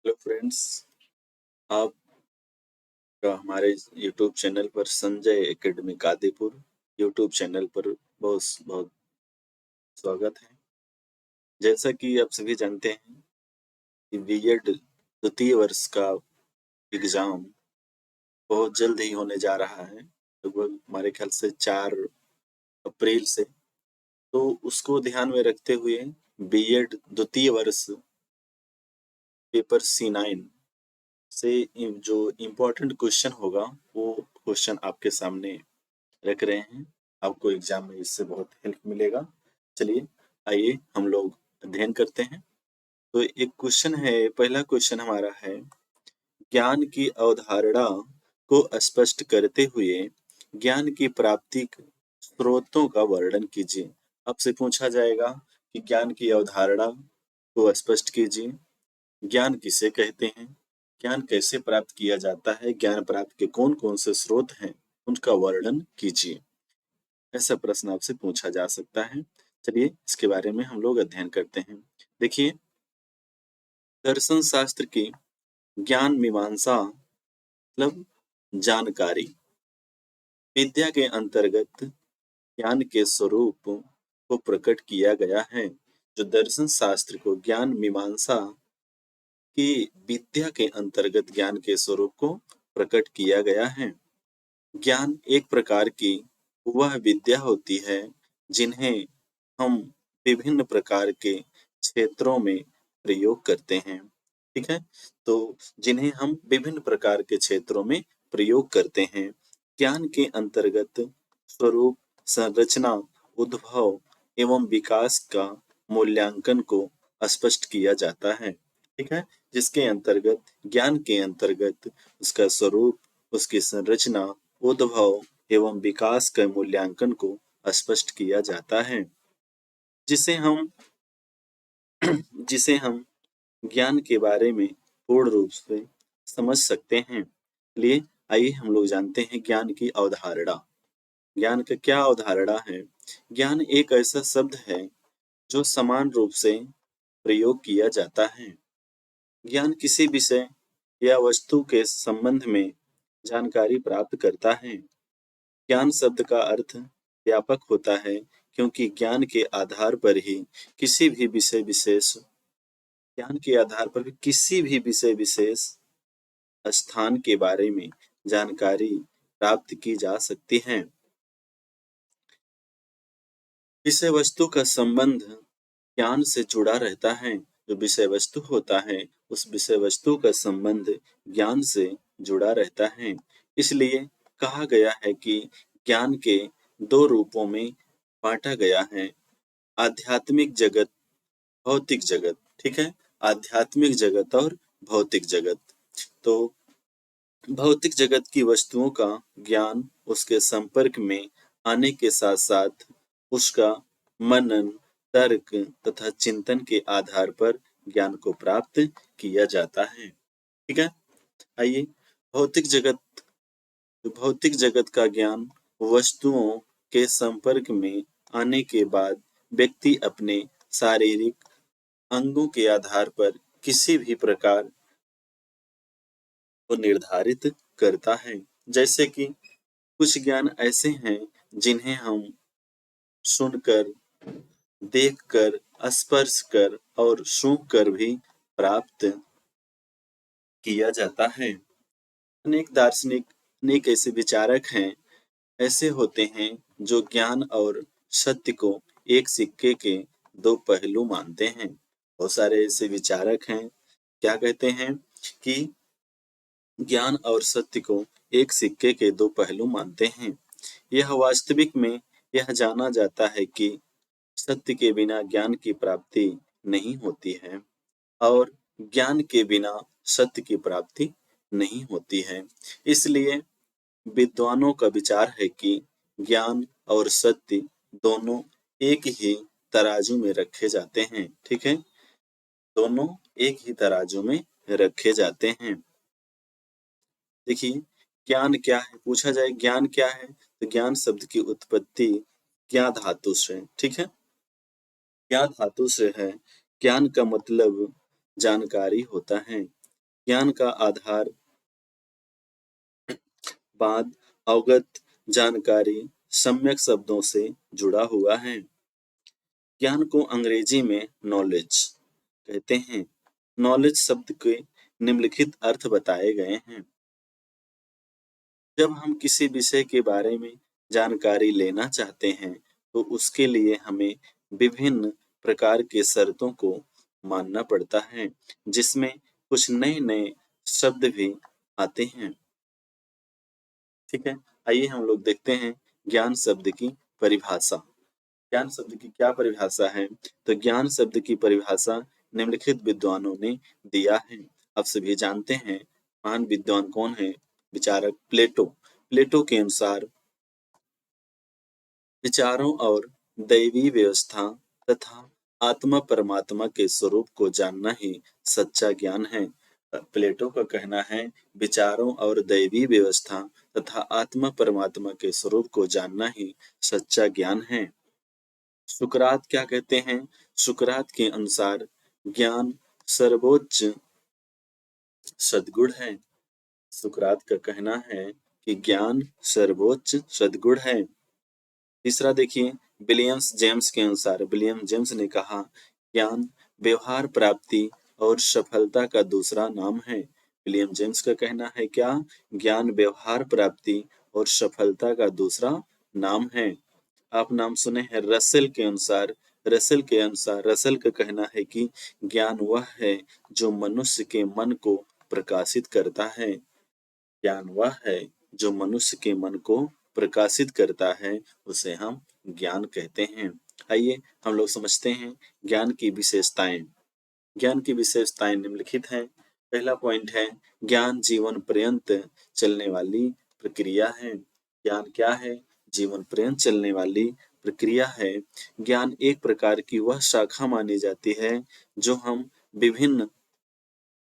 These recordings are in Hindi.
हेलो फ्रेंड्स, आपका हमारे यूट्यूब चैनल पर Sanjay academic Adipur YouTube channel पर बहुत बहुत स्वागत है। जैसा कि आप सभी जानते हैं कि बीएड द्वितीय वर्ष का एग्जाम बहुत जल्द ही होने जा रहा है, लगभग हमारे ख्याल से 4 अप्रैल से। तो उसको ध्यान में रखते हुए बीएड द्वितीय वर्ष पेपर C9 से जो इम्पोर्टेंट क्वेश्चन होगा वो क्वेश्चन आपके सामने रख रहे हैं। आपको एग्जाम में इससे बहुत हेल्प मिलेगा। चलिए आइए हम लोग अध्ययन करते हैं। तो एक क्वेश्चन है, पहला क्वेश्चन हमारा है, ज्ञान की अवधारणा को स्पष्ट करते हुए ज्ञान की प्राप्ति के स्रोतों का वर्णन कीजिए। आपसे पूछा जाएगा कि ज्ञान की अवधारणा को स्पष्ट कीजिए, ज्ञान किसे कहते हैं, ज्ञान कैसे प्राप्त किया जाता है, ज्ञान प्राप्त के कौन कौन से स्रोत हैं, उनका वर्णन कीजिए। ऐसा प्रश्न आपसे पूछा जा सकता है। चलिए इसके बारे में हम लोग अध्ययन करते हैं। देखिए, दर्शन शास्त्र की ज्ञान मीमांसा मतलब जानकारी विद्या के अंतर्गत ज्ञान के स्वरूप को प्रकट किया गया है। जो दर्शन शास्त्र को ज्ञान मीमांसा की विद्या के अंतर्गत ज्ञान के स्वरूप को प्रकट किया गया है। ज्ञान एक प्रकार की वह विद्या होती है जिन्हें हम विभिन्न प्रकार के क्षेत्रों में प्रयोग करते हैं। ठीक है, तो जिन्हें हम विभिन्न प्रकार के क्षेत्रों में प्रयोग करते हैं। ज्ञान के अंतर्गत स्वरूप, संरचना, उद्भव एवं विकास का मूल्यांकन को स्पष्ट किया जाता है। ठीक है, जिसके अंतर्गत ज्ञान के अंतर्गत उसका स्वरूप, उसकी संरचना, उद्भव एवं विकास के मूल्यांकन को स्पष्ट किया जाता है, जिसे हम जिसे हम ज्ञान के बारे में पूर्ण रूप से समझ सकते हैं। लिए आइए हम लोग जानते हैं ज्ञान की अवधारणा। ज्ञान का क्या अवधारणा है? ज्ञान एक ऐसा शब्द है जो समान रूप से प्रयोग किया जाता है। ज्ञान किसी विषय या वस्तु के संबंध में जानकारी प्राप्त करता है। ज्ञान शब्द का अर्थ व्यापक होता है क्योंकि ज्ञान के आधार पर ही किसी भी विषय विशेष ज्ञान के आधार पर भी किसी भी विषय विशेष स्थान के बारे में जानकारी प्राप्त की जा सकती है। विषय वस्तु का संबंध ज्ञान से जुड़ा रहता है। जो विषय वस्तु होता है उस विषय वस्तु का संबंध ज्ञान से जुड़ा रहता है। इसलिए कहा गया है कि ज्ञान के दो रूपों में बांटा गया है, आध्यात्मिक जगत, भौतिक जगत। ठीक है, आध्यात्मिक जगत और भौतिक जगत। तो भौतिक जगत की वस्तुओं का ज्ञान उसके संपर्क में आने के साथ साथ उसका मनन, तर्क तथा चिंतन के आधार पर ज्ञान को प्राप्त किया जाता है। ठीक है, आइए भौतिक जगत का ज्ञान वस्तुओं के संपर्क में आने के बाद व्यक्ति अपने शारीरिक अंगों के आधार पर किसी भी प्रकार को निर्धारित करता है। जैसे कि कुछ ज्ञान ऐसे हैं जिन्हें हम सुनकर, देखकर, स्पर्श कर और सूंघ कर भी प्राप्त किया जाता है। अनेक दार्शनिक, अनेक ऐसे विचारक हैं, ऐसे होते हैं जो ज्ञान और सत्य को एक सिक्के के दो पहलू मानते हैं। बहुत सारे ऐसे विचारक हैं, क्या कहते हैं कि ज्ञान और सत्य को एक सिक्के के दो पहलू मानते हैं। यह वास्तविक में यह जाना जाता है कि सत्य के बिना ज्ञान की प्राप्ति नहीं होती है और ज्ञान के बिना सत्य की प्राप्ति नहीं होती है। इसलिए विद्वानों का विचार है कि ज्ञान और सत्य दोनों एक ही तराजू में रखे जाते हैं। ठीक है, दोनों एक ही तराजू में रखे जाते हैं। देखिए, ज्ञान क्या है? पूछा जाए ज्ञान क्या है, तो ज्ञान शब्द की उत्पत्ति ज्ञा धातु से। ठीक है, ज्ञा धातु से है। ज्ञान का मतलब जानकारी होता है। ज्ञान का आधार बाद अवगत जानकारी सम्यक शब्दों से जुड़ा हुआ है। ज्ञान को अंग्रेजी में नॉलेज कहते हैं। नॉलेज शब्द के निम्नलिखित अर्थ बताए गए हैं। जब हम किसी विषय के बारे में जानकारी लेना चाहते हैं, तो उसके लिए हमें विभिन्न प्रकार के शर्तों को मानना पड़ता है, जिसमें कुछ नए-नए शब्द भी आते हैं। ठीक है, आइए हम लोग देखते हैं ज्ञान शब्द की परिभाषा। ज्ञान शब्द की क्या परिभाषा है? तो ज्ञान शब्द की परिभाषा निम्नलिखित विद्वानों ने दिया है। आप सभी जानते हैं महान विद्वान कौन है? विचारक प्लेटो। प्लेटो के अनुसार विचारों और दैवी व्यवस्था तथा आत्मा परमात्मा के स्वरूप को जानना ही सच्चा ज्ञान है। प्लेटो का कहना है विचारों और दैवी व्यवस्था तथा आत्मा परमात्मा के स्वरूप को जानना ही सच्चा ज्ञान है। सुकरात क्या कहते हैं? सुकरात के अनुसार ज्ञान सर्वोच्च सद्गुण है। सुकरात का कहना है कि ज्ञान सर्वोच्च सद्गुण है। तीसरा देखिए, विलियम्स जेम्स के अनुसार विलियम जेम्स ने कहा ज्ञान व्यवहार प्राप्ति और सफलता का दूसरा नाम है। विलियम जेम्स का कहना है क्या? ज्ञान व्यवहार प्राप्ति और सफलता का दूसरा नाम है। आप नाम सुने हैं रसेल के अनुसार। रसेल का कहना है कि ज्ञान वह है जो मनुष्य के मन को प्रकाशित करता है। ज्ञान वह है जो मनुष्य के मन को प्रकाशित करता है, उसे हम ज्ञान कहते हैं। आइए हम लोग समझते हैं ज्ञान की विशेषताएं। ज्ञान की विशेषताएं निम्नलिखित हैं। पहला पॉइंट है ज्ञान जीवन पर्यंत चलने वाली प्रक्रिया है। ज्ञान क्या है? जीवन पर्यंत चलने वाली प्रक्रिया है। ज्ञान एक प्रकार की वह शाखा मानी जाती है जो हम विभिन्न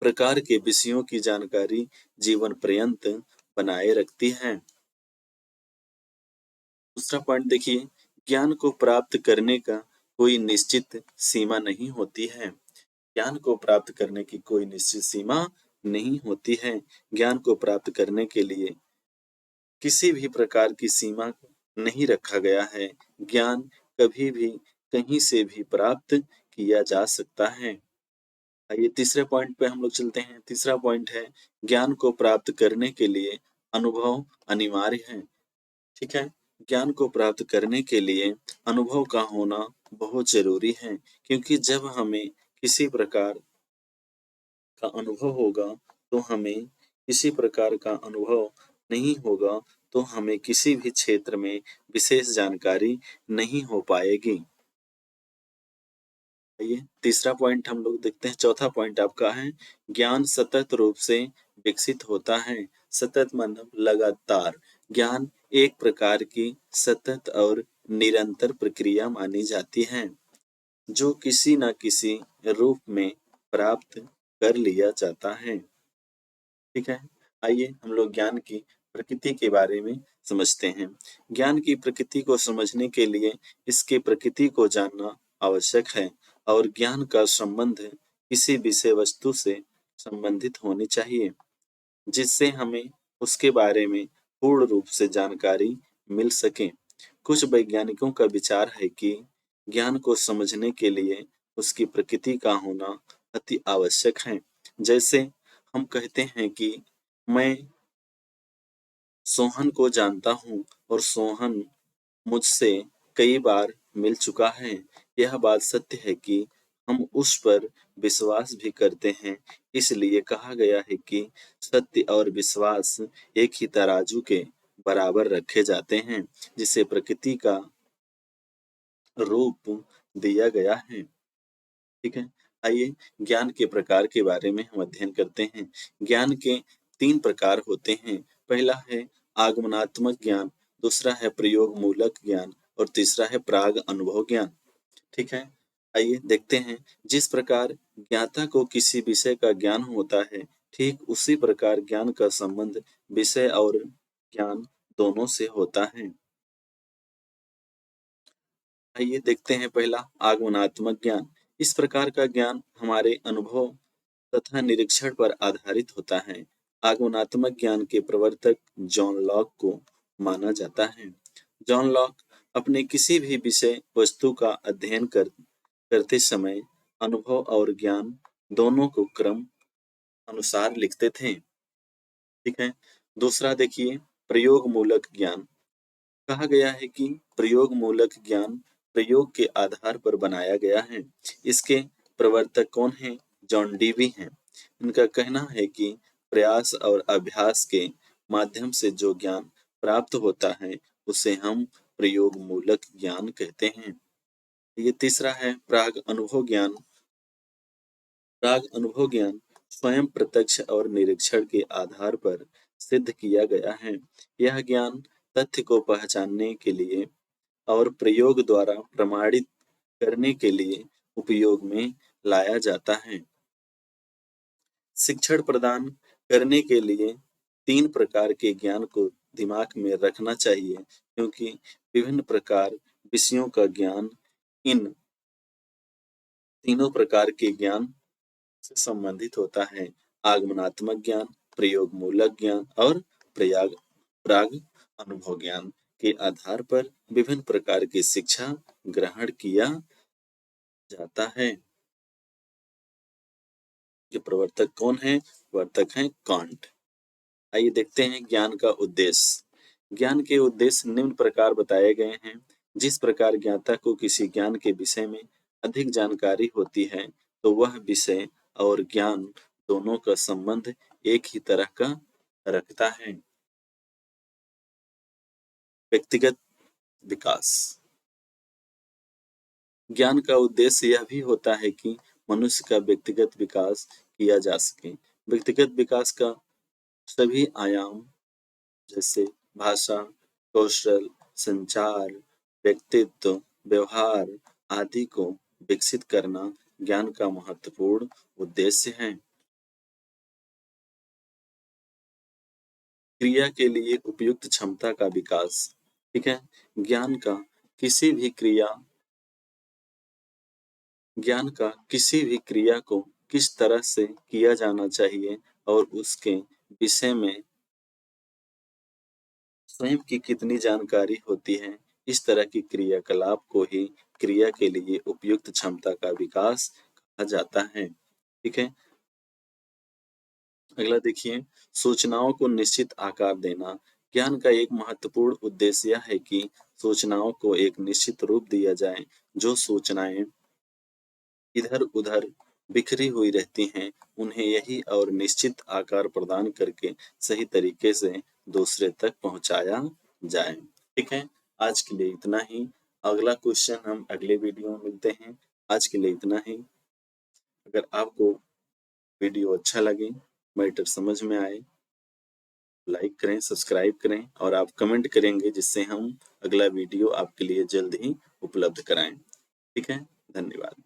प्रकार के विषयों की जानकारी जीवन पर्यंत बनाए रखती है। दूसरा पॉइंट देखिए, ज्ञान को प्राप्त करने का कोई निश्चित सीमा नहीं होती है। ज्ञान को प्राप्त करने की कोई निश्चित सीमा नहीं होती है। ज्ञान को प्राप्त करने के लिए किसी भी प्रकार की सीमा नहीं रखा गया है। ज्ञान कभी भी कहीं से भी प्राप्त किया जा सकता है। आइए तीसरे पॉइंट पे हम लोग चलते हैं। तीसरा पॉइंट है ज्ञान को प्राप्त करने के लिए अनुभव अनिवार्य है। ठीक है, ज्ञान को प्राप्त करने के लिए अनुभव का होना बहुत जरूरी है, क्योंकि जब हमें किसी प्रकार का अनुभव होगा तो हमें किसी प्रकार का अनुभव नहीं होगा तो हमें किसी भी क्षेत्र में विशेष जानकारी नहीं हो पाएगी। आइए तीसरा पॉइंट हम लोग देखते हैं। चौथा पॉइंट आपका है ज्ञान सतत रूप से विकसित होता है। सतत मतलब लगातार। ज्ञान एक प्रकार की सतत और निरंतर प्रक्रिया मानी जाती है जो किसी न किसी रूप में प्राप्त कर लिया जाता है। ठीक है, आइए हम लोग ज्ञान की प्रकृति के बारे में समझते हैं। ज्ञान की प्रकृति को समझने के लिए इसके प्रकृति को जानना आवश्यक है और ज्ञान का संबंध किसी विषय वस्तु से संबंधित होनी चाहिए, जिससे हमें उसके बारे में पूर्ण रूप से जानकारी मिल सके। कुछ वैज्ञानिकों का विचार है कि ज्ञान को समझने के लिए उसकी प्रकृति का होना अति आवश्यक है। जैसे हम कहते हैं कि मैं सोहन को जानता हूँ और सोहन मुझसे कई बार मिल चुका है। यह बात सत्य है कि हम उस पर विश्वास भी करते हैं। इसलिए कहा गया है कि सत्य और विश्वास एक ही तराजू के बराबर रखे जाते हैं, जिसे प्रकृति का रूप दिया गया है। ठीक है, आइए ज्ञान के प्रकार के बारे में हम अध्ययन करते हैं। ज्ञान के 3 प्रकार होते हैं। पहला है आगमनात्मक ज्ञान, दूसरा है प्रयोग मूलक ज्ञान और तीसरा है प्राग अनुभव ज्ञान। ठीक है, आइए देखते हैं। जिस प्रकार ज्ञाता को किसी विषय का ज्ञान होता है, ठीक उसी प्रकार ज्ञान का संबंध विषय और ज्ञान दोनों से होता है। आइए देखते हैं पहला आगमनात्मक ज्ञान। इस प्रकार का ज्ञान हमारे अनुभव तथा निरीक्षण पर आधारित होता है। आगमनात्मक ज्ञान के प्रवर्तक जॉन लॉक को माना जाता है। जॉन लॉक अपने किसी भी विषय वस्तु का अध्ययन करते समय अनुभव और ज्ञान दोनों को क्रम अनुसार लिखते थे। ठीक है। दूसरा देखिए, प्रयोग मूलक ज्ञान। कहा गया है कि प्रयोग मूलक ज्ञान प्रयोग के आधार पर बनाया गया है। इसके प्रवर्तक कौन हैं? जॉन डीवी हैं। इनका कहना है कि प्रयास और अभ्यास के माध्यम से जो ज्ञान प्राप्त होता है उसे हम प्रयोग मूलक ज्ञान कहते हैं। ये तीसरा है प्राग अनुभव ज्ञान। प्राग अनुभव ज्ञान स्वयं प्रत्यक्ष और निरीक्षण के आधार पर सिद्ध किया गया है। यह ज्ञान तथ्य को पहचानने के लिए और प्रयोग द्वारा प्रमाणित करने के लिए उपयोग में लाया जाता है। शिक्षण प्रदान करने के लिए 3 प्रकार के ज्ञान को दिमाग में रखना चाहिए, क्योंकि विभिन्न प्रकार विषयों का ज्ञान इन तीनों प्रकार के ज्ञान से संबंधित होता है। आगमनात्मक ज्ञान, प्रयोग मूलक ज्ञान और प्राग अनुभव ज्ञान के आधार पर विभिन्न प्रकार की शिक्षा ग्रहण किया जाता है। ये प्रवर्तक कौन है? प्रवर्तक हैं कांट। आइए देखते हैं ज्ञान का उद्देश्य। ज्ञान के उद्देश्य निम्न प्रकार बताए गए हैं। जिस प्रकार ज्ञाता को किसी ज्ञान के विषय में अधिक जानकारी होती है, तो वह विषय और ज्ञान दोनों का संबंध एक ही तरह का रखता है। व्यक्तिगत विकास। ज्ञान का उद्देश्य यह भी होता है कि मनुष्य का व्यक्तिगत विकास किया जा सके। व्यक्तिगत विकास का सभी आयाम जैसे भाषा, कौशल, संचार, व्यक्तित्व, व्यवहार आदि को विकसित करना ज्ञान का महत्वपूर्ण उद्देश्य है। क्रिया के लिए उपयुक्त क्षमता का विकास। ठीक है। ज्ञान का किसी भी क्रिया ज्ञान का किसी भी क्रिया को किस तरह से किया जाना चाहिए और उसके विषय में स्वयं की कितनी जानकारी होती है, इस तरह की क्रियाकलाप को ही क्रिया के लिए उपयुक्त क्षमता का विकास कहा जाता है। ठीक है। अगला देखिए, सूचनाओं को निश्चित आकार देना। ज्ञान का एक महत्वपूर्ण उद्देश्य यह है कि सूचनाओं को एक निश्चित रूप दिया जाए। जो सूचनाएं इधर-उधर बिखरी हुई रहती हैं, उन्हें यही और निश्चित आकार प्रदान करके सही तरीके से दूसरे तक पहुंचाया जाए। ठीक है। आज के लिए इतना ही। अगला क्वेश्चन हम अगले वीडियो में मिलते हैं। आज के लिए इतना ही। अगर आपको वीडियो अच्छा लगे, मैटर समझ में आए, लाइक करें, सब्सक्राइब करें और आप कमेंट करेंगे, जिससे हम अगला वीडियो आपके लिए जल्द ही उपलब्ध कराएं। ठीक है। धन्यवाद।